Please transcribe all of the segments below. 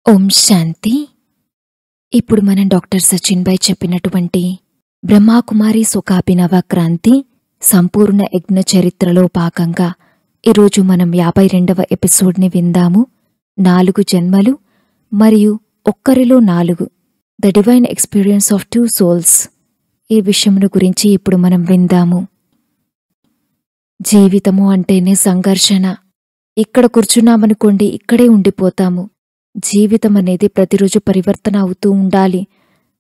ఓం శాంతి. ఇప్పుడు మనం డాక్టర్ సచిన్ భాయ్ చెప్పినటువంటి బ్రహ్మాకుమారి సుఖాభినవ క్రాంతి సంపూర్ణ యజ్ఞ చరిత్రలో భాగంగా ఈరోజు మనం 52వ ఎపిసోడ్ని విందాము. 4 జన్మలు మరియు ఒక్కరిలో 4, the divine experience of 2 souls. ఈ విషయమును గురించి ఇప్పుడు మనం విందాము. జీవితము అంటేనే సంఘర్షణ. ఇక్కడ కూర్చున్నామనుకోండి, ఇక్కడే ఉండిపోతాము. జీవితం అనేది ప్రతిరోజు పరివర్తన అవుతూ ఉండాలి.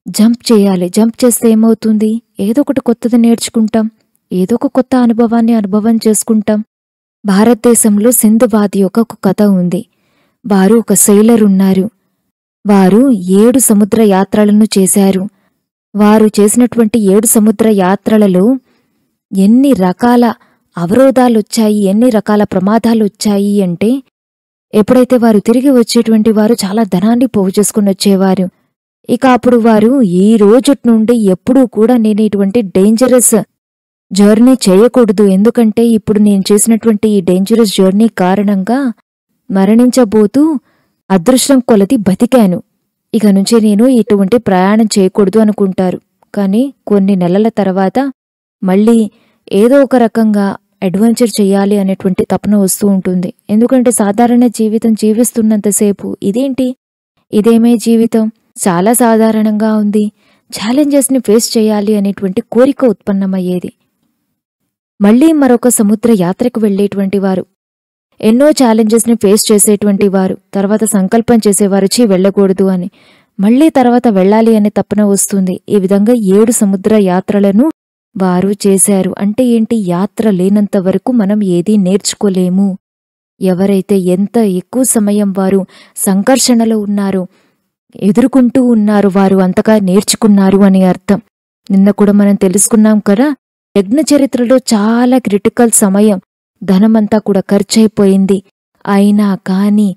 జంప్ చేయాలి. జంప్ చేస్తే ఏమవుతుంది? ఏదో ఒకటి కొత్తది నేర్చుకుంటాం, ఏదో ఒక కొత్త అనుభవాన్ని అనుభవం చేసుకుంటాం. భారతదేశంలో సింధువాది ఒక కథ ఉంది. వారు ఒక సెయిలర్ ఉన్నారు. వారు 7 సముద్ర యాత్రలను చేశారు. వారు చేసినటువంటి 7 సముద్ర యాత్రలలో ఎన్ని రకాల అవరోధాలొచ్చాయి, ఎన్ని రకాల ప్రమాదాలొచ్చాయి అంటే, ఎప్పుడైతే వారు తిరిగి వచ్చేటువంటి వారు చాలా ధనాన్ని పోగు చేసుకుని వచ్చేవారు. ఇక అప్పుడు వారు ఈ రోజుటి నుండి ఎప్పుడూ కూడా నేను ఇటువంటి డేంజరస్ జర్నీ చేయకూడదు, ఎందుకంటే ఇప్పుడు నేను చేసినటువంటి ఈ డేంజరస్ జర్నీ కారణంగా మరణించబోతూ అదృష్టం కొలది బతికాను. ఇక నుంచి నేను ఇటువంటి ప్రయాణం చేయకూడదు అనుకుంటారు. కానీ కొన్ని నెలల తర్వాత మళ్ళీ ఏదో ఒక రకంగా అడ్వెంచర్ చెయ్యాలి అనేటువంటి తపన వస్తూ ఉంటుంది. ఎందుకంటే సాధారణ జీవితం జీవిస్తున్నంతసేపు ఇదేమే జీవితం, చాలా సాధారణంగా ఉంది, ఛాలెంజెస్ని ఫేస్ చేయాలి అనేటువంటి కోరిక ఉత్పన్నమయ్యేది. మళ్ళీ మరొక సముద్ర యాత్రకు వెళ్లేటువంటి వారు, ఎన్నో ఛాలెంజెస్ని ఫేస్ చేసేటువంటి వారు, తర్వాత సంకల్పం చేసేవారు వెళ్ళకూడదు అని, మళ్ళీ తర్వాత వెళ్ళాలి అనే తపన వస్తుంది. ఈ విధంగా 7 సముద్ర యాత్రలను వారు చేశారు. అంటే ఏంటి? యాత్ర లేనంత వరకు మనం ఏదీ నేర్చుకోలేము. ఎవరైతే ఎంత ఎక్కువ సమయం వారు సంఘర్షణలో ఉన్నారో, ఎదుర్కొంటూ ఉన్నారు, వారు అంతగా నేర్చుకున్నారు అని అర్థం. నిన్న కూడా మనం తెలుసుకున్నాం కదా, యజ్ఞ చరిత్రలో చాలా క్రిటికల్ సమయం, ధనమంతా కూడా ఖర్చయిపోయింది. అయినా కానీ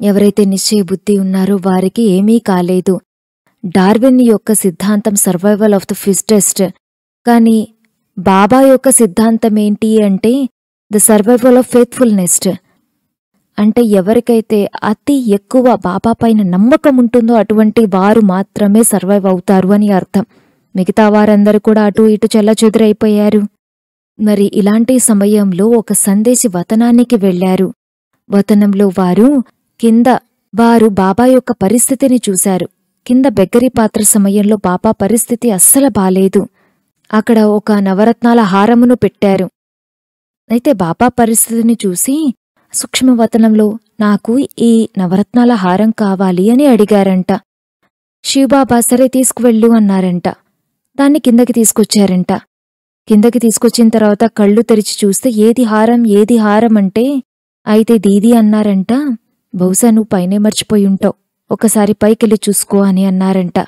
ఎవరైతే నిశ్చయ బుద్ధి ఉన్నారో వారికి ఏమీ కాలేదు. డార్విన్ యొక్క సిద్ధాంతం సర్వైవల్ ఆఫ్ ద ఫిట్టెస్ట్. కానీ బాబా యొక్క సిద్ధాంతం ఏంటి అంటే ద సర్వైవల్ ఆఫ్ ఫెయిత్ఫుల్నెస్. అంటే ఎవరికైతే అతి ఎక్కువ బాబా పైన నమ్మకం ఉంటుందో అటువంటి వారు మాత్రమే సర్వైవ్ అవుతారు అని అర్థం. మిగతా వారందరూ కూడా అటు ఇటు చెల్లచెదురైపోయారు. మరి ఇలాంటి సమయంలో ఒక సందేశి వతనానికి వెళ్లారు. వతనంలో వారు బాబా యొక్క పరిస్థితిని చూశారు. కింద బెగ్గరి పాత్ర సమయంలో బాబా పరిస్థితి అస్సలు బాలేదు. అక్కడ ఒక నవరత్నాల హారమును పెట్టారు. అయితే బాబా పరిస్థితిని చూసి సూక్ష్మవతనంలో నాకు ఈ నవరత్నాల హారం కావాలి అని అడిగారంట. శివబాబా సరే తీసుకువెళ్ళు అన్నారంట. దాన్ని కిందకి తీసుకొచ్చారంట. కిందకి తీసుకొచ్చిన తర్వాత కళ్ళు తెరిచి చూస్తే ఏది హారం అంటే, అయితే దీది అన్నారంట. బహుశా నువ్వు పైనే మర్చిపోయుంటావు, ఒకసారి పైకెళ్ళి చూసుకో అని అన్నారంట.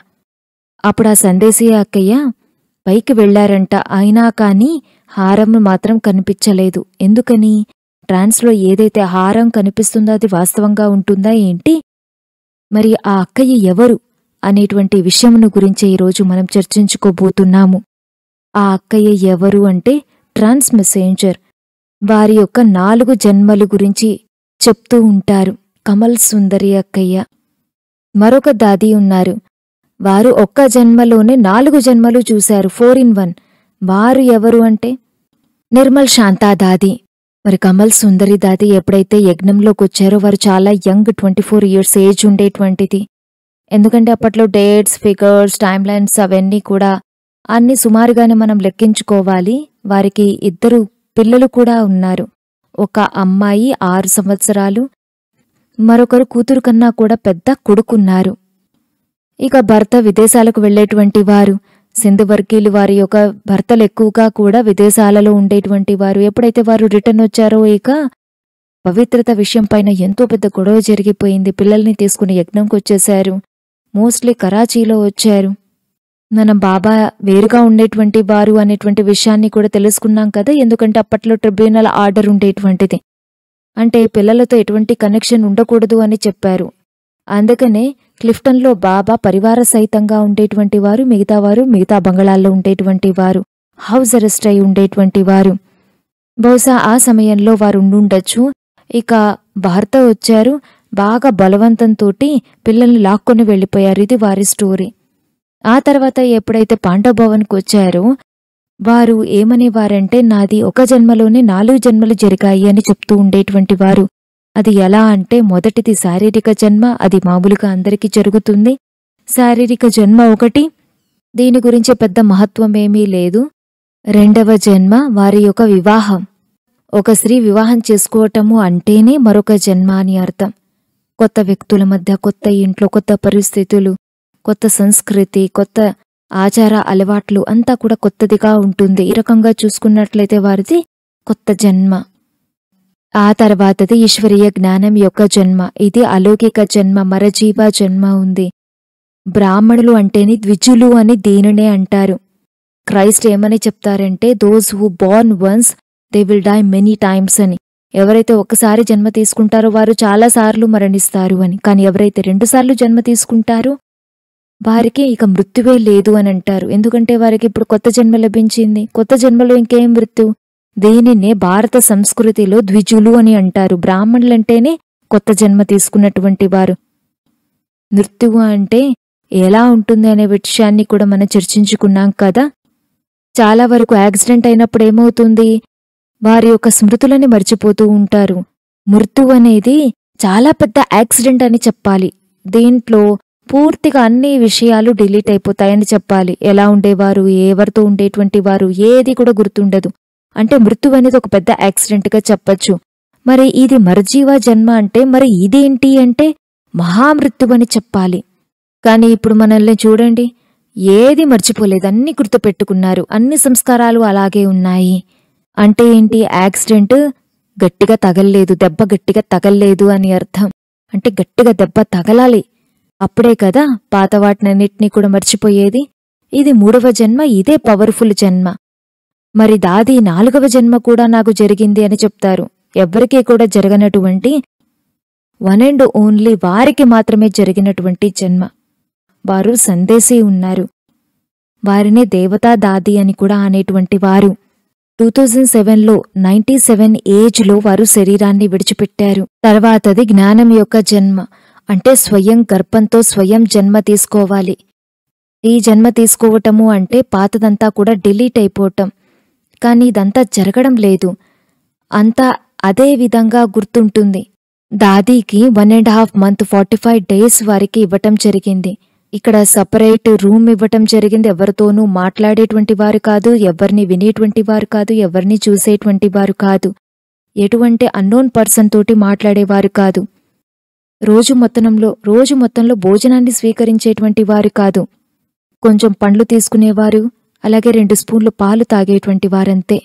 అప్పుడు ఆ సందేశీ అక్కయ్య పైకి వెళ్లారంట. అయినా కాని హారంను మాత్రం కనిపించలేదు. ఎందుకని? ట్రాన్స్లో ఏదైతే హారం కనిపిస్తుందో అది వాస్తవంగా ఉంటుందా ఏంటి? మరి ఆ అక్కయ్య ఎవరు అనేటువంటి విషయమును గురించి ఈరోజు మనం చర్చించుకోబోతున్నాము. ఆ అక్కయ్య ఎవరు అంటే ట్రాన్స్ మెసెంజర్. వారి యొక్క 4 జన్మలు గురించి చెప్తూ ఉంటారు. కమల్ సుందరి అక్కయ్య. మరొక దాది ఉన్నారు. వారు ఒక్క జన్మలోనే 4 జన్మలు చూశారు, 4 in 1. వారు ఎవరు అంటే నిర్మల్ శాంతా దాది. మరి కమల్ సుందరి దాది ఎప్పుడైతే యజ్ఞంలోకి వచ్చారో వారు చాలా యంగ్, 24 years ఏజ్ ఉండేటువంటిది. ఎందుకంటే అప్పట్లో డేట్స్, ఫిగర్స్, టైమ్ లైన్స్ అవన్నీ కూడా అన్ని సుమారుగానే మనం లెక్కించుకోవాలి. వారికి 2 పిల్లలు కూడా ఉన్నారు. ఒక అమ్మాయి 6 సంవత్సరాలు, మరొకరు కూతురు కన్నా కూడా పెద్ద కొడుకున్నారు. ఇక భర్త విదేశాలకు వెళ్లేటువంటి వారు. సింధు వర్గీయులు వారి యొక్క భర్తలు ఎక్కువగా కూడా విదేశాలలో ఉండేటువంటి వారు. ఎప్పుడైతే వారు రిటర్న్ వచ్చారో ఇక పవిత్రత విషయం పైన ఎంతో పెద్ద గొడవ జరిగిపోయింది. పిల్లల్ని తీసుకుని యజ్ఞంకి వచ్చేశారు. మోస్ట్లీ కరాచీలో వచ్చారు. మనం బాబా వేరుగా ఉండేటువంటి వారు అనేటువంటి విషయాన్ని కూడా తెలుసుకున్నాం కదా, ఎందుకంటే అప్పట్లో ట్రిబ్యునల్ ఆర్డర్ ఉండేటువంటిది. అంటే పిల్లలతో ఎటువంటి కనెక్షన్ ఉండకూడదు అని చెప్పారు. అందుకనే క్లిఫ్టన్లో బాబా పరివార సహితంగా ఉండేటువంటి వారు, మిగతా బంగళాల్లో ఉండేటువంటి వారు, హౌస్ అరెస్ట్ అయి ఉండేటువంటి వారు. బహుశా ఆ సమయంలో వారు ఉండుండొచ్చు. ఇక భర్త వచ్చారు. బాగా బలవంతంతోటి పిల్లల్ని లాక్కొని వెళ్ళిపోయారు. ఇది వారి స్టోరీ. ఆ తర్వాత ఎప్పుడైతే పాండవ భవన్కి వచ్చారో వారు ఏమనేవారంటే, నాది ఒక జన్మలోనే 4 జన్మలు జరిగాయి అని చెప్తూ ఉండేటువంటి వారు. అది ఎలా అంటే, మొదటిది శారీరక జన్మ, అది మామూలుగా అందరికీ జరుగుతుంది. శారీరక జన్మ ఒకటి, దీని గురించి పెద్ద మహత్వమేమీ లేదు. రెండవ జన్మ వారి యొక్క వివాహం. ఒక స్త్రీ వివాహం చేసుకోవటము అంటేనే మరొక జన్మ అని అర్థం. కొత్త వ్యక్తుల మధ్య, కొత్త ఇంట్లో, కొత్త పరిస్థితులు, కొత్త సంస్కృతి, కొత్త ఆచార అలవాట్లు అంతా కూడా కొత్తదిగా ఉంటుంది. ఈ రకంగా చూసుకున్నట్లయితే వారిది కొత్త జన్మ. ఆ తర్వాతది ఈశ్వరీయ జ్ఞానం యొక్క జన్మ. ఇది అలౌకిక జన్మ, మరజీవ జన్మ ఉంది. బ్రాహ్మణులు అంటేనే ద్విజులు అని దీనినే అంటారు. క్రైస్ట్ ఏమని చెప్తారంటే, those who born once they will die many times అని. ఎవరైతే ఒకసారి జన్మ తీసుకుంటారో వారు చాలాసార్లు మరణిస్తారు అని. కానీ ఎవరైతే 2 సార్లు జన్మ తీసుకుంటారో వారికి ఇక మృత్యువే లేదు అని అంటారు. ఎందుకంటే వారికి ఇప్పుడు కొత్త జన్మ లభించింది. కొత్త జన్మలో ఇంకేం మృత్యు? దీనినే భారత సంస్కృతిలో ద్విజులు అని అంటారు. బ్రాహ్మణులంటేనే కొత్త జన్మ తీసుకున్నటువంటి వారు. మృత్యువు అంటే ఎలా ఉంటుంది అనే విషయాన్ని కూడా మనం చర్చించుకున్నాం కదా. చాలా వరకు యాక్సిడెంట్ అయినప్పుడు ఏమవుతుంది? వారి యొక్క స్మృతులని మర్చిపోతూ ఉంటారు. మృత్యువు అనేది చాలా పెద్ద యాక్సిడెంట్ అని చెప్పాలి. దీంట్లో పూర్తిగా అన్ని విషయాలు డిలీట్ అయిపోతాయని చెప్పాలి. ఎలా ఉండేవారు, ఎవరితో ఉండేటువంటి వారు, ఏది కూడా గుర్తుండదు. అంటే మృత్యువు అనేది ఒక పెద్ద యాక్సిడెంట్గా చెప్పచ్చు. మరి ఇది మరజీవ జన్మ అంటే మరి ఇదేంటి అంటే మహామృత్యువు అని చెప్పాలి. కానీ ఇప్పుడు మనల్ని చూడండి, ఏది మర్చిపోలేదు, అన్ని గుర్తుపెట్టుకున్నారు, అన్ని సంస్కారాలు అలాగే ఉన్నాయి. అంటే ఏంటి? యాక్సిడెంట్ గట్టిగా తగల్లేదు, దెబ్బ గట్టిగా తగల్లేదు అని అర్థం. అంటే గట్టిగా దెబ్బ తగలాలి, అప్పుడే కదా పాత వాటినన్నిటినీ కూడా మర్చిపోయేది. ఇది 3వ జన్మ, ఇదే పవర్ఫుల్ జన్మ. మరి దాది 4వ జన్మ కూడా నాకు జరిగింది అని చెప్తారు. ఎవ్వరికీ కూడా జరగనటువంటి, వన్ అండ్ ఓన్లీ వారికి మాత్రమే జరిగినటువంటి జన్మ. వారు సందేశీ ఉన్నారు. వారినే దేవతా దాది అని కూడా అనేటువంటి వారు. 2007లో 97 ఏజ్లో వారు శరీరాన్ని విడిచిపెట్టారు. తర్వాతది జ్ఞానం యొక్క జన్మ. అంటే స్వయం గర్భంతో స్వయం జన్మ తీసుకోవాలి. ఈ జన్మ తీసుకోవటము అంటే పాతదంతా కూడా డిలీట్ అయిపోవటం. కానీ ఇదంతా జరగడం లేదు. అంతా అదే విధంగా గుర్తుంటుంది. దాదీకి 1.5 మంత్ 45 డేస్ వారికి ఇవ్వటం జరిగింది. ఇక్కడ సపరేట్ రూమ్ ఇవ్వటం జరిగింది. ఎవరితోనూ మాట్లాడేటువంటి వారు కాదు, ఎవరిని వినేటువంటి వారు కాదు, ఎవరిని చూసేటువంటి వారు కాదు, ఎటువంటి అన్నోన్ పర్సన్ తోటి మాట్లాడేవారు కాదు, రోజు మొత్తంలో భోజనాన్ని స్వీకరించేటువంటి వారు కాదు. కొంచెం పండ్లు తీసుకునేవారు, అలాగే 2 స్పూన్లు పాలు తాగేటువంటి వారంతే.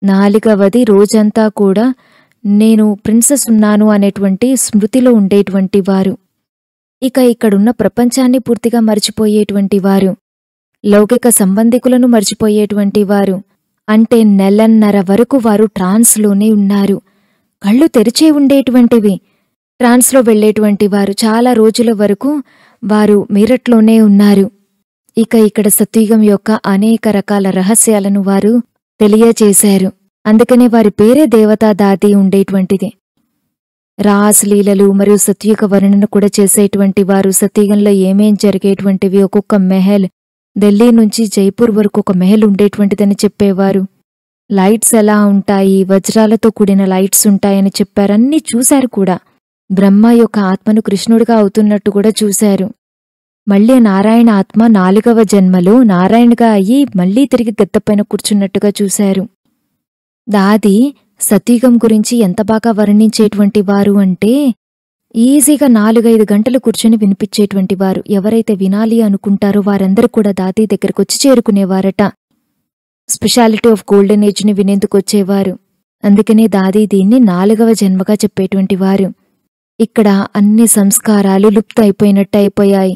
4వది రోజంతా కూడా నేను ప్రిన్సెస్ ఉన్నాను అనేటువంటి స్మృతిలో ఉండేటువంటి వారు. ఇక ఇక్కడున్న ప్రపంచాన్ని పూర్తిగా మర్చిపోయేటువంటి వారు, లౌకిక సంబంధికులను మర్చిపోయేటువంటి వారు. అంటే 1.5 నెలల వరకు వారు ట్రాన్స్లోనే ఉన్నారు. కళ్ళు తెరిచే ఉండేటువంటివి. ట్రాన్స్లో వెళ్లేటువంటి వారు చాలా రోజుల వరకు వారు మీరట్లోనే ఉన్నారు. ఇక ఇక్కడ సత్యుగం యొక్క అనేక రకాల రహస్యాలను వారు తెలియచేశారు. అందుకనే వారి పేరే దేవతా దాది ఉండేటువంటిది. రాసలీలలు మరియు సత్యుగ వర్ణన కూడా చేసేటువంటి వారు. సత్యుగంలో ఏమేం జరిగేటువంటివి, ఒక్కొక్క మెహల్, ఢిల్లీ నుంచి జైపూర్ వరకు ఒక మెహల్ ఉండేటువంటిదని చెప్పేవారు. లైట్స్ ఎలా ఉంటాయి, వజ్రాలతో కూడిన లైట్స్ ఉంటాయని చెప్పారు. అన్నీ చూశారు కూడా. బ్రహ్మ యొక్క ఆత్మను కృష్ణుడిగా అవుతున్నట్టు కూడా చూశారు. మళ్ళీ నారాయణ ఆత్మ 4వ జన్మలో నారాయణగా అయ్యి మళ్లీ తిరిగి గద్దపైన కూర్చున్నట్టుగా చూశారు. దాది సత్యుగం గురించి ఎంత బాగా వర్ణించేటువంటి వారు అంటే, ఈజీగా 4-5 గంటలు కూర్చొని వినిపించేటువంటి వారు. ఎవరైతే వినాలి అనుకుంటారో వారందరూ కూడా దాది దగ్గరకొచ్చి చేరుకునేవారట. స్పెషాలిటీ ఆఫ్ గోల్డెన్ ఏజ్ని వినేందుకొచ్చేవారు. అందుకనే దాది దీన్ని 4వ జన్మగా చెప్పేటువంటి వారు. ఇక్కడ అన్ని సంస్కారాలు లుప్త అయిపోయినట్టు అయిపోయాయి.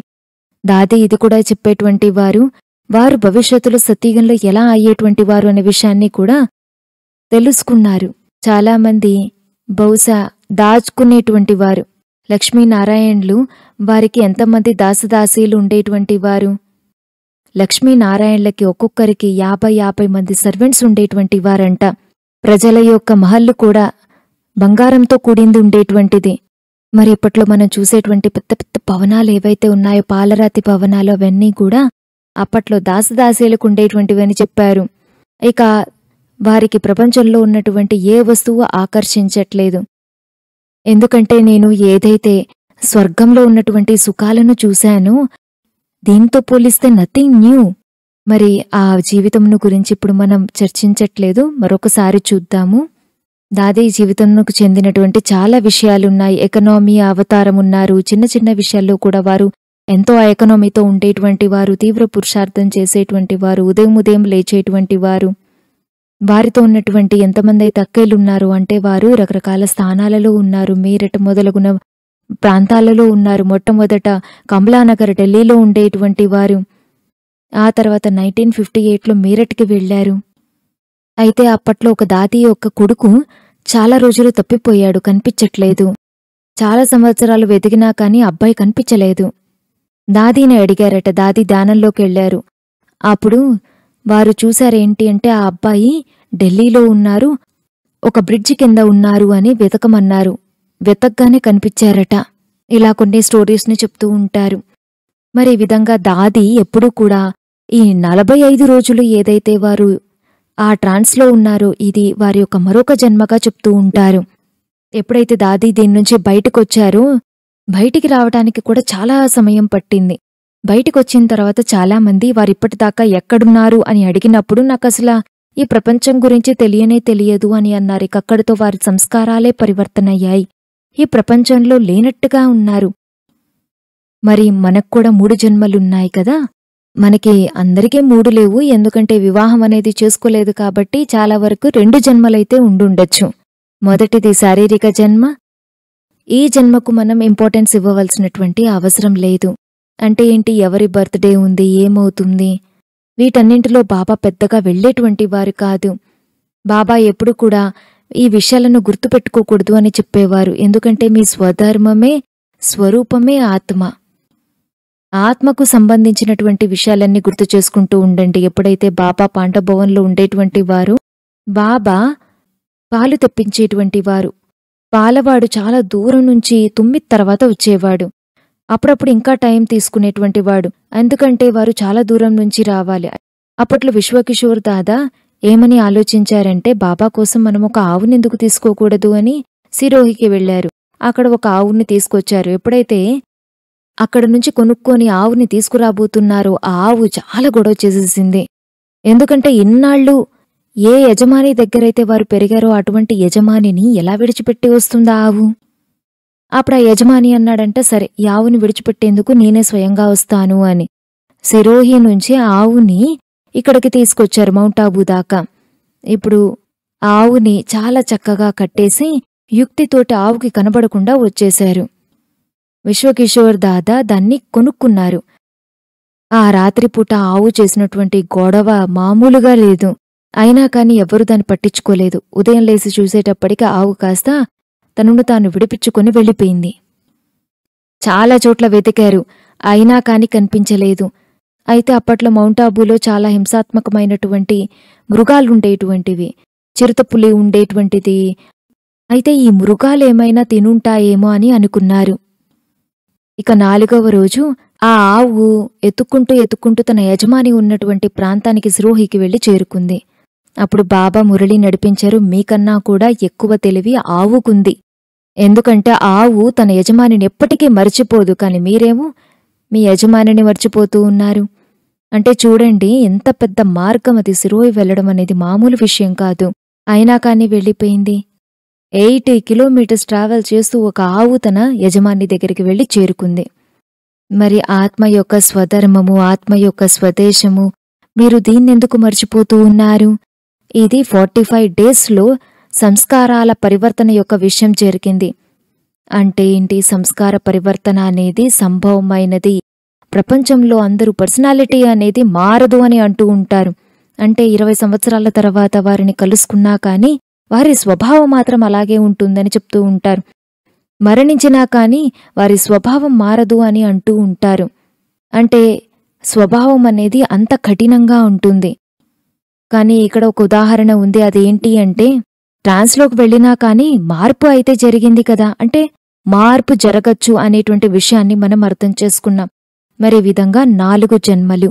దాది ఇది కూడా చెప్పేటువంటి వారు. వారు భవిష్యత్తులో సత్యుగంలో ఎలా అయ్యేటువంటి వారు అనే విషయాన్ని కూడా తెలుసుకున్నారు. చాలామంది బహుశా దాచుకునేటువంటి వారు. లక్ష్మీనారాయణులు వారికి ఎంతమంది దాసదాసీలు ఉండేటువంటి వారు? లక్ష్మీనారాయణులకి ఒక్కొక్కరికి 50 మంది సర్వెంట్స్ ఉండేటువంటి వారంట. ప్రజల యొక్క మహల్లు కూడా బంగారంతో కూడింది ఉండేటువంటిది. మరి ఇప్పట్లో మనం చూసేటువంటి పెద్ద పెద్ద భవనాలు ఏవైతే ఉన్నాయో, పాలరాతి భవనాలు, అవన్నీ కూడా అప్పట్లో దాసదాసీలకు ఉండేటువంటివని చెప్పారు. ఇక వారికి ప్రపంచంలో ఉన్నటువంటి ఏ వస్తువు ఆకర్షించట్లేదు. ఎందుకంటే నేను ఏదైతే స్వర్గంలో ఉన్నటువంటి సుఖాలను చూశానో దీంతో పోలిస్తే నథింగ్ న్యూ. మరి ఆ జీవితమును గురించి ఇప్పుడు మనం చర్చించట్లేదు, మరొకసారి చూద్దాము. దాది జీవితంకు చెందినటువంటి చాలా విషయాలున్నాయి. ఎకనామీ అవతారం ఉన్నారు. చిన్న చిన్న విషయాల్లో కూడా వారు ఎంతో ఆ ఎకనామీతో ఉండేటువంటి వారు, తీవ్ర పురుషార్థం చేసేటువంటి వారు, ఉదయం ఉదయం లేచేటువంటి వారు. వారితో ఉన్నటువంటి ఎంతమంది అయితే అక్కయ్యలున్నారు అంటే వారు రకరకాల స్థానాలలో ఉన్నారు. మీరట్ మొదలగున ప్రాంతాలలో ఉన్నారు. మొట్టమొదట కమలానగర్ ఢిల్లీలో ఉండేటువంటి వారు. ఆ తర్వాత 1958లో మీరట్కి వెళ్లారు. అయితే అప్పట్లో ఒక దాది యొక్క కొడుకు చాలా రోజులు తప్పిపోయాడు, కనిపించట్లేదు. చాలా సంవత్సరాలు వెతికినా కానీ అబ్బాయి కనిపించలేదు. దాదీని అడిగారట. దాది ధ్యానంలోకెళ్లారు. అప్పుడు వారు చూశారేంటి అంటే ఆ అబ్బాయి ఢిల్లీలో ఉన్నారు, ఒక బ్రిడ్జి కింద ఉన్నారు అని వెతకమన్నారు. వెతకగానే కనిపించారట. ఇలా కొన్ని స్టోరీస్ని చెప్తూ ఉంటారు. మరి ఈ విధంగా దాది ఎప్పుడూ కూడా ఈ 45 రోజులు ఏదైతే వారు ఆ ట్రాన్స్లో ఉన్నారో ఇది వారి యొక్క మరొక జన్మగా చెప్తూ ఉంటారు. ఎప్పుడైతే దాది దీని నుంచి బయటకొచ్చారో, బయటికి రావడానికి కూడా చాలా సమయం పట్టింది. బయటికొచ్చిన తర్వాత చాలామంది వారిప్పటిదాకా ఎక్కడున్నారు అని అడిగినప్పుడు నాకసల ఈ ప్రపంచం గురించి తెలియనే తెలియదు అని అన్నారు. ఇక అక్కడితో వారి సంస్కారాలే పరివర్తనయ్యాయి. ఈ ప్రపంచంలో లేనట్టుగా ఉన్నారు. మరి మనక్కూడా 3 జన్మలున్నాయి కదా. మనకి అందరికీ 3 లేవు, ఎందుకంటే వివాహం అనేది చేసుకోలేదు కాబట్టి చాలా వరకు 2 జన్మలైతే ఉండుండొచ్చు. మొదటిది శారీరక జన్మ. ఈ జన్మకు మనం ఇంపార్టెన్స్ ఇవ్వవలసినటువంటి అవసరం లేదు. అంటే ఏంటి, ఎవరి బర్త్డే ఉంది, ఏమవుతుంది, వీటన్నింటిలో బాబా పెద్దగా వెళ్లేటువంటి వారు కాదు. బాబా ఎప్పుడు కూడా ఈ విషయాలను గుర్తుపెట్టుకోకూడదు అని చెప్పేవారు. ఎందుకంటే మీ స్వధర్మమే, స్వరూపమే ఆత్మ. ఆత్మకు సంబంధించినటువంటి విషయాలన్నీ గుర్తు చేసుకుంటూ ఉండండి. ఎప్పుడైతే బాబా పాండభవన్లో ఉండేటువంటి వారు, బాబా పాలు తెప్పించేటువంటి వారు. పాలవాడు చాలా దూరం నుంచి 9 తర్వాత వచ్చేవాడు. అప్పుడప్పుడు ఇంకా టైం తీసుకునేటువంటి వాడు, ఎందుకంటే వారు చాలా దూరం నుంచి రావాలి. అప్పట్లో విశ్వకిషోర్ దాదా ఏమని ఆలోచించారంటే, బాబా కోసం మనం ఒక ఆవునెందుకు తీసుకోకూడదు అని సిరోహికి వెళ్లారు. అక్కడ ఒక ఆవుని తీసుకొచ్చారు. ఎప్పుడైతే అక్కడ నుంచి కొనుక్కొని ఆవుని తీసుకురాబోతున్నారో ఆ ఆవు చాలా గొడవ చేసేసింది. ఎందుకంటే ఇన్నాళ్ళు ఏ యజమాని దగ్గరైతే వారు పెరిగారో అటువంటి యజమానిని ఎలా విడిచిపెట్టి వస్తుందా ఆవు? అప్పుడు ఆ యజమాని అన్నాడంట, సరే ఈ ఆవుని విడిచిపెట్టేందుకు నేనే స్వయంగా వస్తాను అని. సిరోహి నుంచి ఆవుని ఇక్కడికి తీసుకొచ్చారు, మౌంట్ ఆబూ దాకా. ఇప్పుడు ఆవుని చాలా చక్కగా కట్టేసి యుక్తితోటి ఆవుకి కనబడకుండా వచ్చేశారు. విశ్వకిషోర్ దాదా దాన్ని కొనుక్కున్నారు. ఆ రాత్రిపూట ఆవు చేసినటువంటి గొడవ మామూలుగా లేదు. అయినా కాని ఎవరూ దాన్ని పట్టించుకోలేదు. ఉదయం లేసి చూసేటప్పటికి ఆవు కాస్త తనను తాను విడిపించుకొని వెళ్ళిపోయింది. చాలా చోట్ల వెతికారు, అయినా కాని కనిపించలేదు. అయితే అప్పట్లో మౌంట్ ఆబూలో చాలా హింసాత్మకమైనటువంటి మృగాలుండేటువంటివి, చిరుతపులి ఉండేటువంటిది. అయితే ఈ మృగాలేమైనా తినుంటాయేమో అని అనుకున్నారు. ఇక 4వ రోజు ఆ ఆవు ఎత్తుక్కుంటూ తన యజమాని ఉన్నటువంటి ప్రాంతానికి సిరోహికి వెళ్లి చేరుకుంది. అప్పుడు బాబా మురళి నడిపించారు. మీకన్నా కూడా ఎక్కువ తెలివి ఆవుకుంది. ఎందుకంటే ఆవు తన యజమానిని ఎప్పటికీ మర్చిపోదు, కాని మీరేమో మీ యజమానిని మర్చిపోతూ ఉన్నారు. అంటే చూడండి ఎంత పెద్ద మార్గం అది. సిరోహి వెళ్లడం అనేది మామూలు విషయం కాదు. అయినా కాని వెళ్ళిపోయింది. 80 కిలోమీటర్స్ ట్రావెల్ చేస్తూ ఒక ఆవు తన యజమాని దగ్గరికి వెళ్లి చేరుకుంది. మరి ఆత్మ యొక్క స్వధర్మము, ఆత్మ యొక్క స్వదేశము, మీరు దీన్నెందుకు మర్చిపోతూ ఉన్నారు? ఇది 45 డేస్లో సంస్కారాల పరివర్తన యొక్క విషయం జరిగింది. అంటే ఏంటి? సంస్కార పరివర్తన అనేది సంభవమైనది. ప్రపంచంలో అందరూ పర్సనాలిటీ అనేది మారదు అని అంటూ ఉంటారు. అంటే 20 సంవత్సరాల తర్వాత వారిని కలుసుకున్నా కానీ వారి స్వభావం మాత్రం అలాగే ఉంటుందని చెప్తూ ఉంటారు. మరణించినా కానీ వారి స్వభావం మారదు అని అంటూ ఉంటారు. అంటే స్వభావం అనేది అంత కఠినంగా ఉంటుంది. కానీ ఇక్కడ ఒక ఉదాహరణ ఉంది. అదేంటి అంటే ట్రాన్స్లోకి వెళ్ళినా కానీ మార్పు అయితే జరిగింది కదా. అంటే మార్పు జరగచ్చు అనేటువంటి విషయాన్ని మనం అర్థం చేసుకున్నాం. మరి ఈ విధంగా 4 జన్మలు.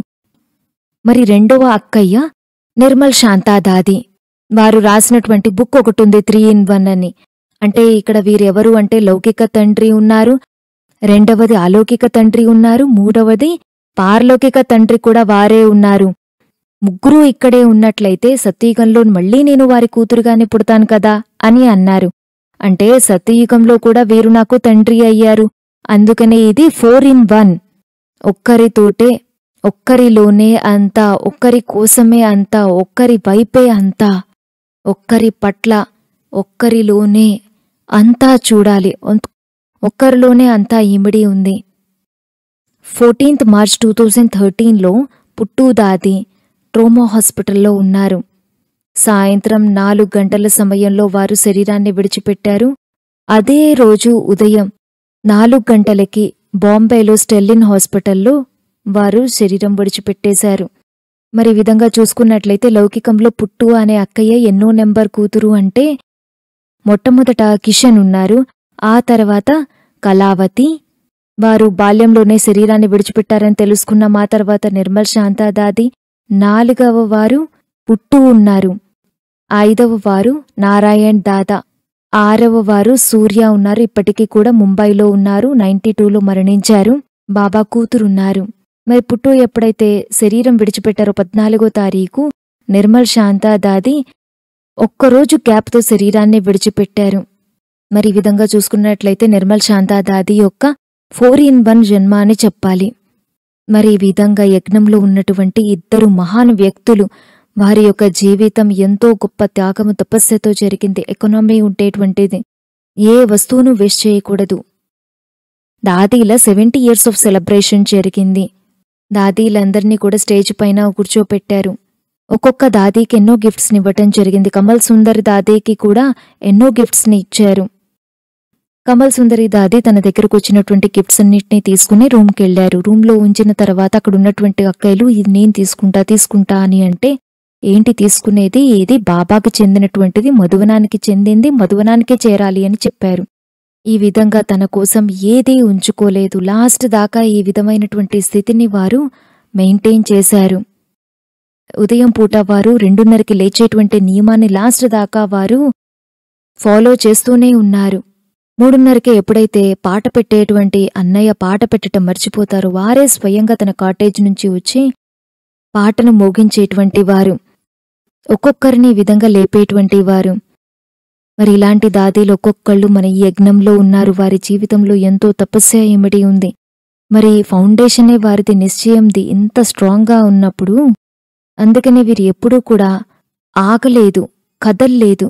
మరి రెండవ అక్కయ్య నిర్మల్ శాంతాదాది. వారు రాసినటువంటి బుక్ ఒకటుంది 3 in 1 అని. అంటే ఇక్కడ వీరెవరు అంటే లౌకిక తండ్రి ఉన్నారు, రెండవది అలౌకిక తండ్రి ఉన్నారు, మూడవది పారలౌకిక తండ్రి కూడా వారే ఉన్నారు. ముగ్గురూ ఇక్కడే ఉన్నట్లయితే సత్యయుగంలో మళ్లీ నేను వారి కూతురుగానే పుడతాను కదా అని అన్నారు. అంటే సత్యయుగంలో కూడా వీరు నాకు తండ్రి అయ్యారు. అందుకనే ఇది 4 in 1. ఒక్కరితోటే, ఒక్కరిలోనే అంతా, ఒక్కరి కోసమే అంతా, ఒక్కరి వైపే అంతా, ఒక్కరి పట్ల, ఒక్కరిలోనే అంతా చూడాలి, ఒక్కరిలోనే అంతా ఇమిడి ఉంది. 14th March 2013లో పుట్టూ దాది ట్రోమా హాస్పిటల్లో ఉన్నారు. సాయంత్రం 4 గంటల సమయంలో వారు శరీరాన్ని విడిచిపెట్టారు. అదే రోజు ఉదయం 4 గంటలకి బాంబేలో స్టెర్లిన్ హాస్పిటల్లో వారు శరీరం విడిచిపెట్టేశారు. మరి ఈ విధంగా చూసుకున్నట్లయితే లౌకికంలో పుట్టు అనే అక్కయ్య ఎన్నో నెంబర్ కూతురు అంటే మొట్టమొదట కిషన్ ఉన్నారు, ఆ తర్వాత కళావతి. వారు బాల్యంలోనే శరీరాన్ని విడిచిపెట్టారని తెలుసుకున్నాం. ఆ తర్వాత నిర్మల్ శాంతాదాది, 4వ వారు పుట్టు ఉన్నారు, 5వ వారు నారాయణ్ దాదా, 6వ వారు సూర్య ఉన్నారు. ఇప్పటికీ కూడా ముంబైలో ఉన్నారు, 92లో మరణించారు. బాబా కూతురున్నారు. మరి పుట్టు ఎప్పుడైతే శరీరం విడిచిపెట్టారో 14వ తారీఖు నిర్మల్ శాంతాదాది ఒక్కరోజు గ్యాప్తో శరీరాన్ని విడిచిపెట్టారు. మరి ఈ విధంగా చూసుకున్నట్లయితే నిర్మల్ శాంతాదాది యొక్క 4 in 1 జన్మ అని చెప్పాలి. మరి ఈ విధంగా యజ్ఞంలో ఉన్నటువంటి 2 మహాన్ వ్యక్తులు, వారి యొక్క జీవితం ఎంతో గొప్ప త్యాగము తపస్యతో జరిగింది. ఎకనామీ ఉండేటువంటిది, ఏ వస్తువును వేస్ట్ చేయకూడదు. దాదీల 70 years ఆఫ్ సెలబ్రేషన్ జరిగింది. దాదీలందరినీ కూడా స్టేజ్ పైన కూర్చోపెట్టారు. ఒక్కొక్క దాదీకి ఎన్నో గిఫ్ట్స్ని ఇవ్వటం జరిగింది. కమల్ సుందరి దాదీకి కూడా ఎన్నో గిఫ్ట్స్ని ఇచ్చారు. కమల్ సుందరి దాది తన దగ్గరకు వచ్చినటువంటి గిఫ్ట్స్ అన్నింటినీ తీసుకుని రూమ్కి వెళ్లారు. రూమ్లో ఉంచిన తర్వాత అక్కడ ఉన్నటువంటి అక్కయ్యలు ఇది నేను తీసుకుంటా అని అంటే, ఏంటి తీసుకునేది, ఇది బాబాకి చెందినటువంటిది, మధువనానికి చెందింది, మధువనానికే చేరాలి అని చెప్పారు. ఈ విధంగా తన కోసం ఏదీ ఉంచుకోలేదు. లాస్ట్ దాకా ఈ విధమైనటువంటి స్థితిని వారు మెయింటైన్ చేశారు. ఉదయం పూట వారు 2:30కి లేచేటువంటి నియమాన్ని లాస్ట్ దాకా వారు ఫాలో చేస్తూనే ఉన్నారు. 3:30కే ఎప్పుడైతే పాట పెట్టేటువంటి అన్నయ్య పాట పెట్టడం మర్చిపోతారో వారే స్వయంగా తన కాటేజ్ నుంచి వచ్చి పాటను మోగించేటువంటి వారు, ఒక్కొక్కరిని ఈ విధంగా లేపేటువంటి వారు. మరి ఇలాంటి దాదీలు ఒక్కొక్కళ్ళు మన ఈ యజ్ఞంలో ఉన్నారు. వారి జీవితంలో ఎంతో తపస్య ఇమిడి ఉంది. మరి ఫౌండేషనే వారిది, నిశ్చయంది ఇంత స్ట్రాంగ్గా ఉన్నప్పుడు అందుకనే వీరు ఎప్పుడూ కూడా ఆగలేదు, కదల్లేదు.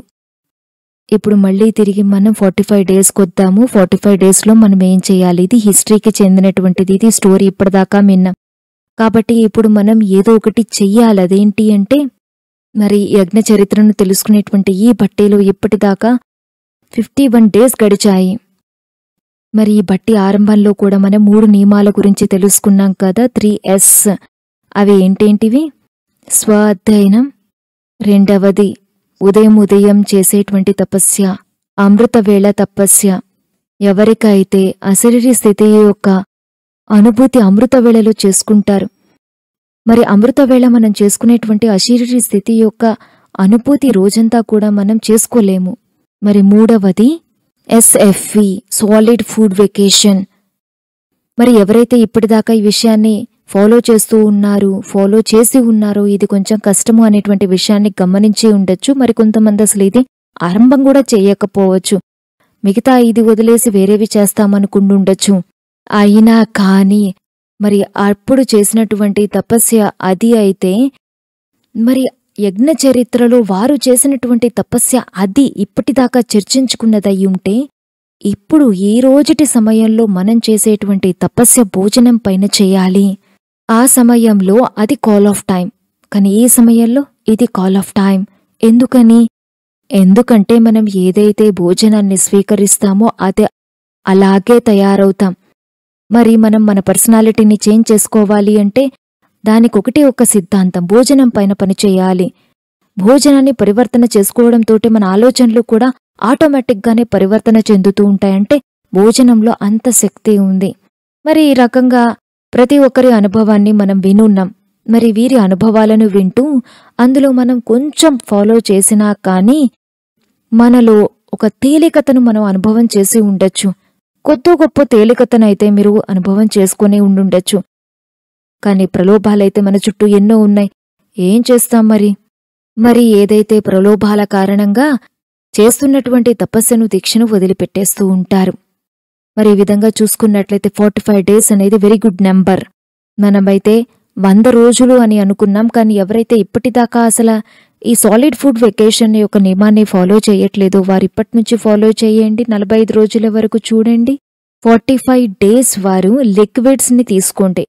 ఇప్పుడు మళ్ళీ తిరిగి మనం 45 డేస్కి వద్దాము. 45 డేస్లో మనం ఏం చేయాలి, ఇది హిస్టరీకి చెందినటువంటిది, ఇది స్టోరీ ఇప్పటిదాకా విన్నాం. కాబట్టి ఇప్పుడు మనం ఏదో ఒకటి చెయ్యాలి. అదేంటి అంటే మరి యజ్ఞ చరిత్రను తెలుసుకునేటువంటి ఈ బట్టీలో ఇప్పటిదాకా 51 డేస్ గడిచాయి. మరి ఈ బట్టి ఆరంభంలో కూడా మనం 3 నియమాల గురించి తెలుసుకున్నాం కదా, 3S. అవి ఏంటేంటివి? స్వ అధ్యయనం, రెండవది ఉదయం చేసేటువంటి తపస్య, అమృతవేళ తపస్య. ఎవరికైతే అశరీరి స్థితి యొక్క అనుభూతి అమృతవేళలో చేసుకుంటారు, మరి అమృతవేళ మనం చేసుకునేటువంటి అశరీరి స్థితి యొక్క అనుభూతి రోజంతా కూడా మనం చేసుకోలేము. మరి మూడవది SFV, సాలిడ్ ఫుడ్ వెకేషన్. మరి ఎవరైతే ఇప్పటిదాకా ఈ విషయాన్ని ఫాలో చేసి ఉన్నారో ఇది కొంచెం కష్టము అనేటువంటి విషయాన్ని గమనించి ఉండొచ్చు. మరి కొంతమంది అసలు ఇది ఆరంభం కూడా చేయకపోవచ్చు, మిగతా ఇది వదిలేసి వేరేవి చేస్తామనుకుంటుండొచ్చు. అయినా కానీ మరి అప్పుడు చేసినటువంటి తపస్య అది అయితే, మరి యజ్ఞ చరిత్రలో వారు చేసినటువంటి తపస్య అది ఇప్పటిదాకా చర్చించుకున్నదయి ఉంటే, ఇప్పుడు ఈ రోజుటి సమయంలో మనం చేసేటువంటి తపస్య భోజనం పైన చేయాలి. ఆ సమయంలో అది కాల్ ఆఫ్ టైం, కానీ ఈ సమయంలో ఇది కాల్ ఆఫ్ టైం. ఎందుకంటే మనం ఏదైతే భోజనాన్ని స్వీకరిస్తామో అది అలాగే తయారవుతాం. మరి మనం మన పర్సనాలిటీని చేంజ్ చేసుకోవాలి అంటే దానికొకటే ఒక సిద్ధాంతం, భోజనం పైన పనిచేయాలి. భోజనాన్ని పరివర్తన చేసుకోవడంతోటే మన ఆలోచనలు కూడా ఆటోమేటిక్గానే పరివర్తన చెందుతూ ఉంటాయంటే భోజనంలో అంత శక్తి ఉంది. మరి ఈ రకంగా ప్రతి ఒక్కరి అనుభవాన్ని మనం వినున్నాం. మరి వీరి అనుభవాలను వింటూ అందులో మనం కొంచెం ఫాలో చేసినా కానీ మనలో ఒక తేలికతను మనం అనుభవం చేసి ఉండొచ్చు. కొద్దో గొప్ప తేలికతనైతే మీరు అనుభవం చేసుకునే ఉండుండొచ్చు. కానీ ప్రలోభాలైతే మన చుట్టూ ఎన్నో ఉన్నాయి. ఏం చేస్తాం మరి? మరి ఏదైతే ప్రలోభాల కారణంగా చేస్తున్నటువంటి తపస్సును దీక్షను వదిలిపెట్టేస్తూ ఉంటారు. మరి ఈ విధంగా చూసుకున్నట్లయితే 45 days అనేది వెరీ గుడ్ నెంబర్. మనమైతే 100 రోజులు అని అనుకున్నాం. కానీ ఎవరైతే ఇప్పటిదాకా అసలు ఈ సాలిడ్ ఫుడ్ వెకేషన్ యొక్క నియమాన్ని ఫాలో చేయట్లేదో వారు ఇప్పటి నుంచి ఫాలో చేయండి. 45 రోజుల వరకు చూడండి. 45 days వారు లిక్విడ్స్ని తీసుకోండి.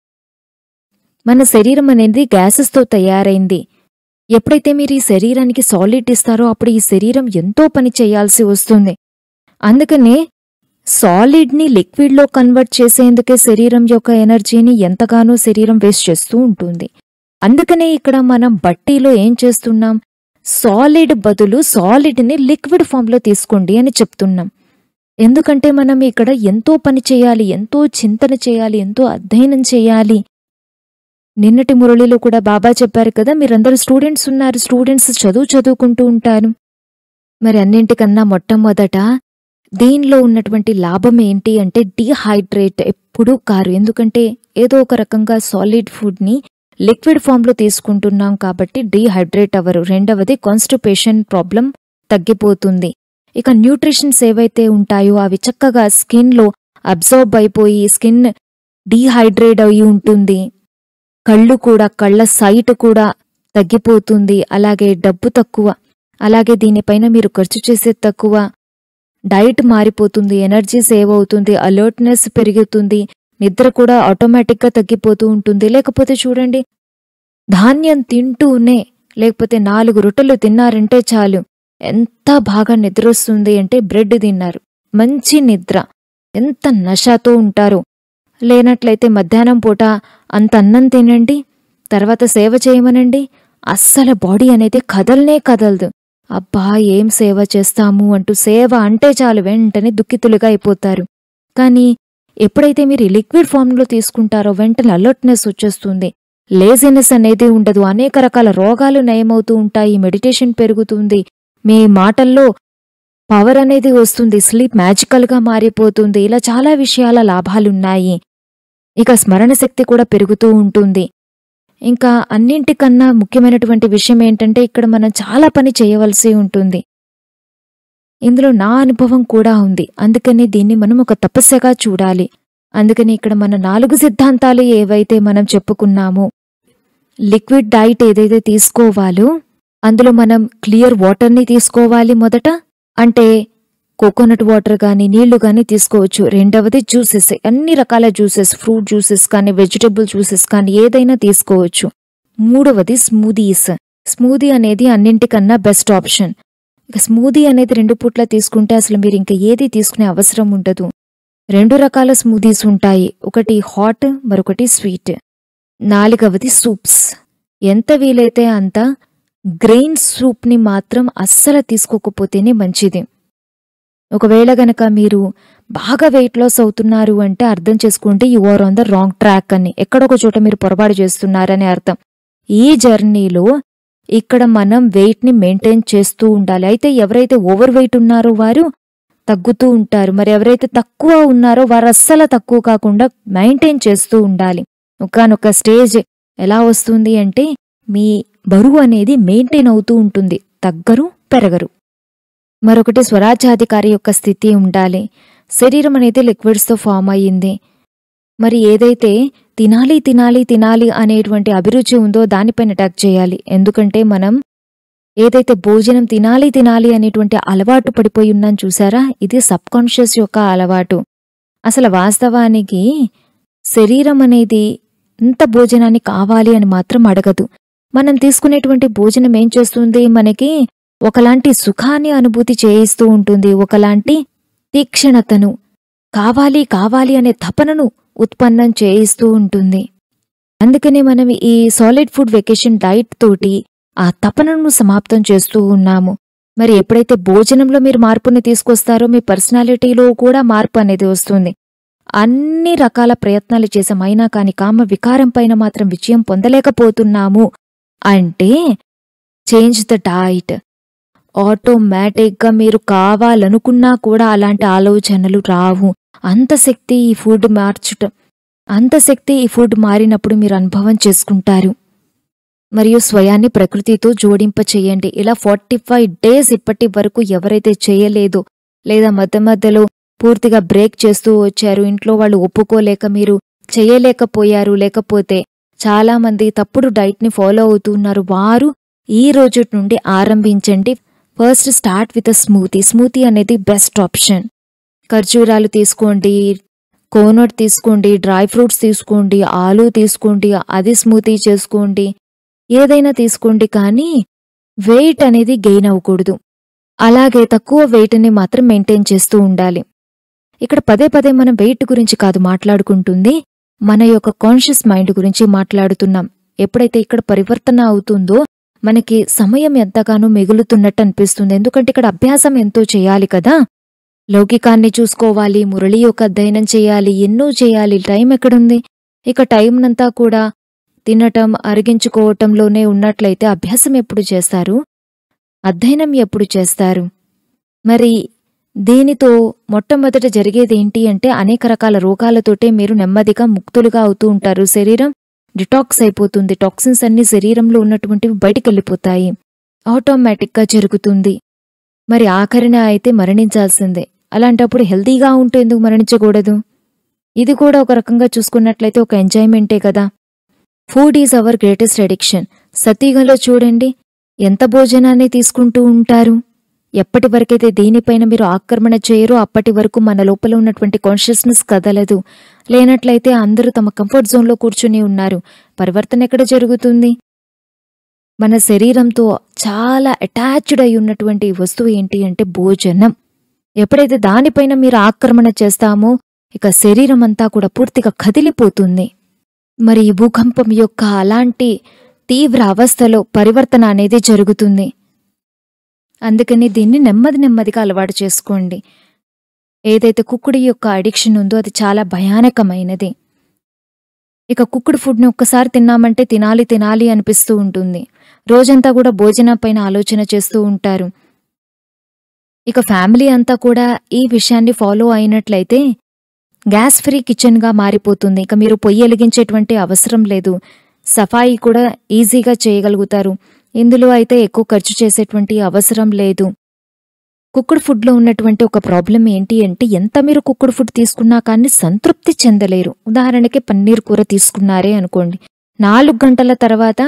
మన శరీరం అనేది గ్యాసెస్తో తయారైంది. ఎప్పుడైతే మీరు ఈ శరీరానికి సాలిడ్ ఇస్తారో అప్పుడు ఈ శరీరం ఎంతో పని చేయాల్సి వస్తుంది. అందుకనే సాలిడ్ని లిక్విడ్లో కన్వర్ట్ చేసేందుకే శరీరం యొక్క ఎనర్జీని ఎంతగానో శరీరం వేస్ట్ చేస్తూ ఉంటుంది. అందుకనే ఇక్కడ మనం బట్టీలో ఏం చేస్తున్నాం? సాలిడ్ బదులు సాలిడ్ని లిక్విడ్ ఫామ్లో తీసుకోండి అని చెప్తున్నాం. ఎందుకంటే మనం ఇక్కడ ఎంతో పని చేయాలి, ఎంతో చింతన చేయాలి, ఎంతో అధ్యయనం చేయాలి. నిన్నటి మురళిలో కూడా బాబా చెప్పారు కదా, మీరందరూ స్టూడెంట్స్ ఉన్నారు, స్టూడెంట్స్ చదువుకుంటూ ఉంటారు. మరి అన్నింటికన్నా మొట్టమొదట దీనిలో ఉన్నటువంటి లాభం ఏంటి అంటే డీహైడ్రేట్ ఎప్పుడూ కారు. ఎందుకంటే ఏదో ఒక రకంగా సాలిడ్ ఫుడ్ని లిక్విడ్ ఫామ్లో తీసుకుంటున్నాం కాబట్టి డీహైడ్రేట్ అవ్వరు. రెండవది కాన్స్టిపేషన్ ప్రాబ్లం తగ్గిపోతుంది. ఇక న్యూట్రిషన్స్ ఏవైతే ఉంటాయో అవి చక్కగా స్కిన్లో అబ్జర్బ్ అయిపోయి స్కిన్ డీహైడ్రేట్ అయి ఉంటుంది. కళ్ళ సైట్ కూడా తగ్గిపోతుంది. అలాగే డబ్బు తక్కువ, అలాగే దీనిపైన మీరు ఖర్చు చేసే తక్కువ, డైట్ మారిపోతుంది, ఎనర్జీ సేవ్ అవుతుంది, అలర్ట్నెస్ పెరుగుతుంది, నిద్ర కూడా ఆటోమేటిక్గా తగ్గిపోతూ ఉంటుంది. లేకపోతే చూడండి, ధాన్యం తింటూనే లేకపోతే 4 రొట్టెలు తిన్నారంటే చాలు ఎంత బాగా నిద్ర వస్తుంది అంటే బ్రెడ్ తిన్నారు, మంచి నిద్ర, ఎంత నషాతో ఉంటారు. లేనట్లయితే మధ్యాహ్నం పూట అంత అన్నం తినండి, తర్వాత సేవ చేయమనండి, అస్సలు బాడీ అనేది కదలనే కదలదు. అబ్బా ఏం సేవ చేస్తాము అంటూ సేవ అంటే చాలు వెంటనే దుఃఖితులుగా అయిపోతారు. కానీ ఎప్పుడైతే మీరు లిక్విడ్ ఫామ్లో తీసుకుంటారో వెంటనే అలర్ట్నెస్ వచ్చేస్తుంది, లేజినెస్ అనేది ఉండదు, అనేక రకాల రోగాలు నయమవుతూ ఉంటాయి, మెడిటేషన్ పెరుగుతుంది, మీ మాటల్లో పవర్ అనేది వస్తుంది, స్లీప్ మ్యాజికల్గా మారిపోతుంది. ఇలా చాలా విషయాల లాభాలున్నాయి. ఇక స్మరణ శక్తి కూడా పెరుగుతూ ఉంటుంది. ఇంకా అన్నింటికన్నా ముఖ్యమైనటువంటి విషయం ఏంటంటే ఇక్కడ మనం చాలా పని చేయవలసి ఉంటుంది. ఇందులో నా అనుభవం కూడా ఉంది. అందుకని దీన్ని మనం ఒక తపస్యగా చూడాలి. అందుకని ఇక్కడ మన 4 సిద్ధాంతాలు ఏవైతే మనం చెప్పుకున్నామో, లిక్విడ్ డైట్ ఏదైతే తీసుకోవాలో అందులో మనం క్లియర్ వాటర్ని తీసుకోవాలి మొదట. అంటే కోకోనట్ వాటర్ కానీ నీళ్లు కానీ తీసుకోవచ్చు. రెండవది జ్యూసెస్, అన్ని రకాల జ్యూసెస్, ఫ్రూట్ జ్యూసెస్ కానీ వెజిటబుల్ జ్యూసెస్ కానీ ఏదైనా తీసుకోవచ్చు. మూడవది స్మూదీస్. స్మూదీ అనేది అన్నింటికన్నా బెస్ట్ ఆప్షన్. ఇక స్మూదీ అనేది 2 పూట్ల తీసుకుంటే అసలు మీరు ఇంకా ఏది తీసుకునే అవసరం ఉండదు. 2 రకాల స్మూదీస్ ఉంటాయి, ఒకటి హాట్, మరొకటి స్వీట్. 4వది సూప్స్. ఎంత వీలైతే అంత గ్రెయిన్ సూప్ని మాత్రం అస్సలు తీసుకోకపోతేనే మంచిది. ఒకవేళ గనక మీరు బాగా వెయిట్ లాస్ అవుతున్నారు అంటే అర్థం చేసుకోండి, you are on the wrong track అని. ఎక్కడొక చోట మీరు పొరపాటు చేస్తున్నారని అర్థం. ఈ జర్నీలో ఇక్కడ మనం వెయిట్ని మెయింటైన్ చేస్తూ ఉండాలి. అయితే ఎవరైతే ఓవర్ వెయిట్ ఉన్నారో వారు తగ్గుతూ ఉంటారు, మరి ఎవరైతే తక్కువ ఉన్నారో వారు అస్సలు తక్కువ కాకుండా మెయింటైన్ చేస్తూ ఉండాలి. ఒకానొక స్టేజ్ ఎలా వస్తుంది అంటే మీ బరువు అనేది మెయింటైన్ అవుతూ ఉంటుంది, తగ్గరు పెరగరు. మరొకటి స్వరాజ్యాధికారి యొక్క స్థితి ఉండాలి. శరీరం అనేది లిక్విడ్స్తో ఫామ్ అయ్యింది. మరి ఏదైతే తినాలి తినాలి తినాలి అనేటువంటి అభిరుచి ఉందో దానిపైన అటాక్ చేయాలి. ఎందుకంటే మనం ఏదైతే భోజనం తినాలి తినాలి అనేటువంటి అలవాటు పడిపోయి ఉన్నాం చూసారా, ఇది సబ్కాన్షియస్ యొక్క అలవాటు. అసలు వాస్తవానికి శరీరం అనేది ఇంత భోజనాన్ని కావాలి అని మాత్రం అడగదు. మనం తీసుకునేటువంటి భోజనం ఏం చేస్తుంది, మనకి ఒకలాంటి సుఖాన్ని అనుభూతి చేయిస్తూ ఉంటుంది, ఒకలాంటి తీక్షణతను, కావాలి కావాలి అనే తపనను ఉత్పన్నం చేయిస్తూ ఉంటుంది. అందుకనే మనం ఈ సాలిడ్ ఫుడ్ వెకేషన్ డైట్ తోటి ఆ తపనను సమాప్తం చేస్తూ ఉన్నాము. మరి ఎప్పుడైతే భోజనంలో మీరు మార్పుని తీసుకొస్తారో మీ పర్సనాలిటీలో కూడా మార్పు అనేది వస్తుంది. అన్ని రకాల ప్రయత్నాలు చేసాం, అయినా కాని కామ వికారం పైన మాత్రం విజయం పొందలేకపోతున్నాము అంటే చేంజ్ ద డైట్. ఆటోమేటిక్గా మీరు కావాలనుకున్నా కూడా అలాంటి ఆలోచనలు రావు. అంత శక్తి ఈ ఫుడ్ మారినప్పుడు మీరు అనుభవం చేసుకుంటారు. మరియు స్వయాన్ని ప్రకృతితో జోడింప చేయండి. ఇలా 45 డేస్ ఇప్పటి వరకు ఎవరైతే చేయలేదో, లేదా మధ్య మధ్యలో పూర్తిగా బ్రేక్ చేస్తూ వచ్చారు, ఇంట్లో వాళ్ళు ఒప్పుకోలేక మీరు చేయలేకపోయారు, లేకపోతే చాలామంది తప్పుడు డైట్ని ఫాలో అవుతున్నారు, వారు ఈ రోజు నుండి ఆరంభించండి. First start with smoothie. Smoothie అనేది బెస్ట్ ఆప్షన్. ఖర్జూరాలు తీసుకోండి, కోనట్ తీసుకోండి, డ్రై ఫ్రూట్స్ తీసుకోండి, ఆలు తీసుకోండి, అది స్మూతీ చేసుకోండి, ఏదైనా తీసుకోండి. కానీ వెయిట్ అనేది గెయిన్ అవ్వకూడదు. అలాగే తక్కువ వెయిట్ని మాత్రం మెయింటైన్ చేస్తూ ఉండాలి. ఇక్కడ పదే పదే మనం వెయిట్ గురించి కాదు మాట్లాడుకుంటుంది, మన యొక్క కాన్షియస్ మైండ్ గురించి మాట్లాడుతున్నాం. ఎప్పుడైతే ఇక్కడ పరివర్తన అవుతుందో మనకి సమయం ఎంతగానో మిగులుతున్నట్టు అనిపిస్తుంది. ఎందుకంటే ఇక్కడ అభ్యాసం ఎంతో చేయాలి కదా. లౌకికాన్ని చూసుకోవాలి, మురళి యొక్క అధ్యయనం చేయాలి, ఎన్నో చేయాలి. టైం ఎక్కడుంది? ఇక టైంనంతా కూడా తినటం, అరిగించుకోవటంలోనే ఉన్నట్లయితే అభ్యాసం ఎప్పుడు చేస్తారు? అధ్యయనం ఎప్పుడు చేస్తారు? మరి దీనితో మొట్టమొదట జరిగేదేంటి అంటే అనేక రకాల రోగాలతోటే మీరు నెమ్మదిగా ముక్తులుగా అవుతూ ఉంటారు. శరీరం డిటాక్స్ అయిపోతుంది. టాక్సిన్స్ అన్ని శరీరంలో ఉన్నటువంటివి బయటికెళ్ళిపోతాయి. ఆటోమేటిక్గా జరుగుతుంది. మరి ఆఖరిన అయితే మరణించాల్సిందే. అలాంటప్పుడు హెల్తీగా ఉంటే ఎందుకు మరణించకూడదు? ఇది కూడా ఒక రకంగా చూసుకున్నట్లయితే ఒక ఎంజాయ్మెంటే కదా. Food is our greatest addiction. సతీగలో చూడండి, ఎంత భోజనాన్ని తీసుకుంటూ ఉంటారు. ఎప్పటి వరకైతే దీనిపైన మీరు ఆక్రమణ చేయరో అప్పటి వరకు మన లోపల ఉన్నటువంటి కాన్షియస్నెస్ కదలదు. లేనట్లయితే అందరూ తమ కంఫర్ట్ జోన్లో కూర్చుని ఉన్నారు. పరివర్తన ఎక్కడ జరుగుతుంది? మన శరీరంతో చాలా అటాచ్డ్ అయి ఉన్నటువంటి వస్తువు ఏంటి అంటే భోజనం. ఎప్పుడైతే దానిపైన మీరు ఆక్రమణ చేస్తామో ఇక శరీరం అంతా కూడా పూర్తిగా కదిలిపోతుంది. మరి ఈ భూకంపం యొక్క అలాంటి తీవ్ర అవస్థలో పరివర్తన అనేది జరుగుతుంది. అందుకని దీన్ని నెమ్మదిగా అలవాటు చేసుకోండి. ఏదైతే కుక్కుడి యొక్క అడిక్షన్ ఉందో అది చాలా భయానకమైనది. ఇక కుక్కుడు ఫుడ్ని ఒక్కసారి తిన్నామంటే తినాలి అనిపిస్తూ ఉంటుంది. రోజంతా కూడా భోజనం పైన ఆలోచన చేస్తూ ఉంటారు. ఇక ఫ్యామిలీ అంతా కూడా ఈ విషయాన్ని ఫాలో అయినట్లయితే గ్యాస్ ఫ్రీ కిచెన్గా మారిపోతుంది. ఇక మీరు పొయ్యి వెలిగించేటువంటి అవసరం లేదు. సఫాయి కూడా ఈజీగా చేయగలుగుతారు. ఇందులో అయితే ఎక్కువ ఖర్చు చేసేటువంటి అవసరం లేదు. కుక్కుడు ఫుడ్లో ఉన్నటువంటి ఒక ప్రాబ్లం ఏంటి అంటే ఎంత మీరు కుక్కుడు ఫుడ్ తీసుకున్నా కానీ సంతృప్తి చెందలేరు. ఉదాహరణకి పన్నీర్ కూర తీసుకున్నారే అనుకోండి, 4 గంటల తర్వాత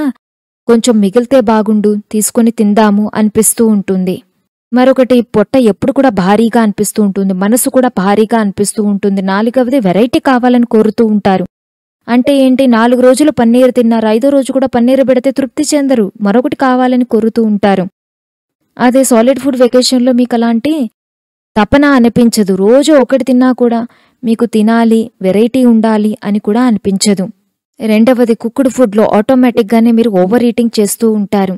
కొంచెం మిగిలితే బాగుండు, తీసుకొని తిందాము అనిపిస్తూ ఉంటుంది. మరొకటి పొట్ట ఎప్పుడు కూడా భారీగా అనిపిస్తూ ఉంటుంది, మనసు కూడా భారీగా అనిపిస్తూ ఉంటుంది. 4వది వెరైటీ కావాలని కోరుతూ ఉంటారు. అంటే ఏంటి, 4 రోజులు పన్నీరు తిన్నారు, 5వ రోజు కూడా పన్నీరు పెడితే తృప్తి చెందరు, మరొకటి కావాలని కోరుతూ ఉంటారు. అదే సాలిడ్ ఫుడ్ వెకేషన్లో మీకు అలాంటి తపన అనిపించదు. రోజు ఒకటి తిన్నా కూడా మీకు తినాలి, వెరైటీ ఉండాలి అని కూడా అనిపించదు. రెండవది, కుక్కుడు ఫుడ్లో ఆటోమేటిక్గానే మీరు ఓవర్ ఈటింగ్ చేస్తూ ఉంటారు.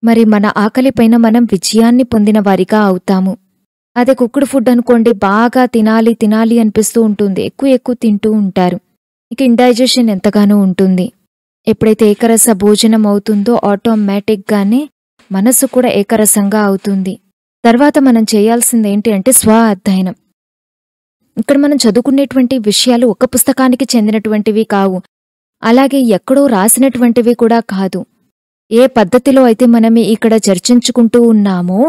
మరి మన ఆకలిపైన మనం విజయాన్ని పొందిన వారిగా అవుతాము. అదే కుక్కుడు ఫుడ్ అనుకోండి, బాగా తినాలి అనిపిస్తూ ఉంటుంది, ఎక్కువ తింటూ ఉంటారు. ఇక ఇండైజెషన్ ఎంతగానో ఉంటుంది. ఎప్పుడైతే ఏకరస భోజనం అవుతుందో ఆటోమేటిక్గానే మనసు కూడా ఏకరసంగా అవుతుంది. తర్వాత మనం చేయాల్సింది ఏంటి అంటే స్వ అధ్యయనం. ఇక్కడ మనం చదువుకునేటువంటి విషయాలు ఒక పుస్తకానికి చెందినటువంటివి కావు, అలాగే ఎక్కడో రాసినటువంటివి కూడా కాదు. ఏ పద్ధతిలో అయితే మనం ఇక్కడ చర్చించుకుంటూ ఉన్నామో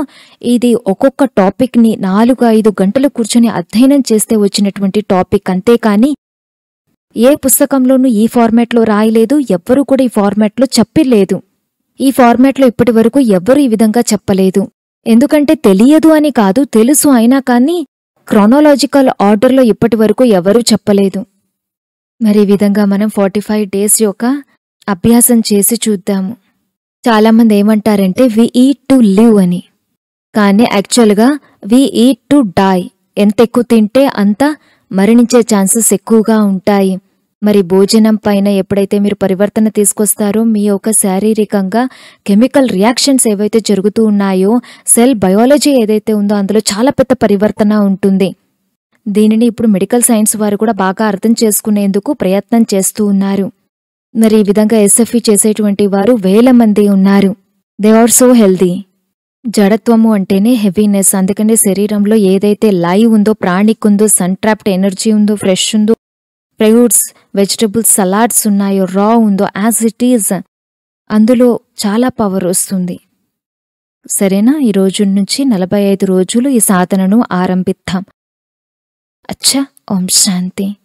ఇది ఒక్కొక్క టాపిక్ని 4-5 గంటలు కూర్చొని అధ్యయనం చేస్తే వచ్చినటువంటి టాపిక్. అంతేకాని ఏ పుస్తకంలోనూ ఈ ఫార్మాట్లో రాయలేదు, ఎవ్వరూ కూడా ఈ ఫార్మాట్లో చెప్పలేదు. ఈ ఫార్మాట్లో ఇప్పటి వరకు ఎవ్వరూ ఈ విధంగా చెప్పలేదు. ఎందుకంటే తెలియదు అని కాదు, తెలుసు, అయినా కానీ క్రానోలాజికల్ ఆర్డర్లో ఇప్పటి వరకు ఎవరూ చెప్పలేదు. మరి ఈ విధంగా మనం 45 డేస్ యొక్క అభ్యాసం చేసి చూద్దాము. చాలామంది ఏమంటారంటే వి ఈట్ టు లివ్ అని, కానీ యాక్చువల్గా వి ఈట్ టు డై. ఎంత ఎక్కువ తింటే అంత మరణించే ఛాన్సెస్ ఎక్కువగా ఉంటాయి. మరి భోజనం పైన ఎప్పుడైతే మీరు పరివర్తన తీసుకొస్తారో మీ యొక్క శారీరకంగా కెమికల్ రియాక్షన్స్ ఏవైతే జరుగుతూ ఉన్నాయో, సెల్ బయాలజీ ఏదైతే ఉందో అందులో చాలా పెద్ద పరివర్తన ఉంటుంది. దీనిని ఇప్పుడు మెడికల్ సైన్స్ వారు కూడా బాగా అర్థం చేసుకునేందుకు ప్రయత్నం చేస్తూ ఉన్నారు. మరి ఈ విధంగా ఎస్ఎఫ్ఈ చేసేటువంటి వారు వేల మంది ఉన్నారు. They are so healthy. జడత్వము అంటేనే హెవీనెస్. అందుకనే శరీరంలో ఏదైతే లైవ్ ఉందో, ప్రాణిక్ ఉందో, సన్ ట్రాప్డ్ ఎనర్జీ ఉందో, ఫ్రెష్ ఉందో, ఫ్రూట్స్, వెజిటబుల్స్, సలాడ్స్ ఉన్నాయో, రా ఉందో, యాజ్ ఇట్ ఈజ్ అందులో చాలా పవర్ వస్తుంది. సరేనా? ఈ రోజు నుంచి 45 రోజులు ఈ సాధనను ఆరంభిద్దాం. అచ్చా, ఓం శాంతి.